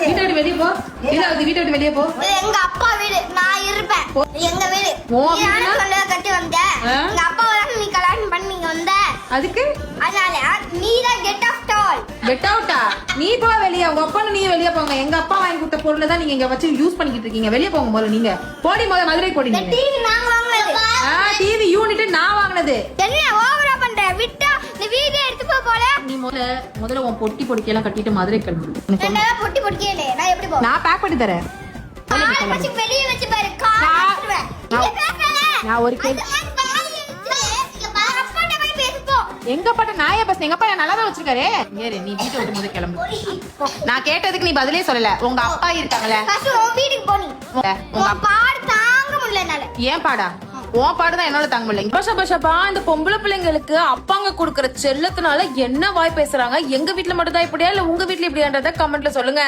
வீட்டை விட்டு வெளியே போ. வீட்டை விட்டு வெளியே போ. எங்க அப்பா வீடு, நான் இருப்பேன். எங்க வீடு கட்டி வந்த எங்க அப்பா நீ கல்யாணம் பண்ணி வந்த அதுக்கு அதனால நீதான் கெட் அவுட் ஆல். கெட் அவுட்டா? நீ போ வெளியே. உங்க அப்பா நீ வெளியே போங்க. எங்க அப்பா வாங்கி கொடுத்த பொருளை தான் நீங்க இங்க வச்சு யூஸ் பண்ணிக்கிட்டு இருக்கீங்க. வெளியே போங்க முதல்ல. நீங்க போடி முதல்ல. மதுரை போடி. டிவி நாங்க வாங்குனது. டிவி யூனிட் நான் வாங்குனது. என்ன ஓவரா பண்ற? விட்டா நீ வீடியோ எடுத்து போல. நீ முதல்ல உன் பொட்டி பொடிக்கெல்லாம் கட்டிட்டு மதுரை கிளம்பு. நான் பொட்டி பொடிக்கேனே. நான் எப்படி போ? நான் பேக் பண்ணி தரேன். வெளியே வச்சு பாரு. காட்டுவேன். நீ பேசல. நான் ஒரு எங்க பாட்ட நாய பஸ் எங்க அப்பா நல்லா தான் வச்சிருக்காரு. ஏறு நீ வீட்டை விட்டு முதல்ல கிளம்பு. நான் கேட்டதுக்கு நீ பதிலே சொல்லல. உங்க அப்பா இருக்காங்கல்ல, உன் வீட்டுக்கு போனி. உங்க பாடு தாங்க முடியல என்னால. ஏன் பாடா? உன் பாடுதான் என்னோட தாங்க முடியல. பஷபா இந்த பொம்பளை பிள்ளைங்களுக்கு அப்பாங்க குடுக்கற செல்லத்தினால என்ன வாய் பேசுறாங்க? எங்க வீட்டுல மட்டும் தான் இப்படியா இல்ல உங்க வீட்டுல இப்படியான்றத கமெண்ட்ல சொல்லுங்க.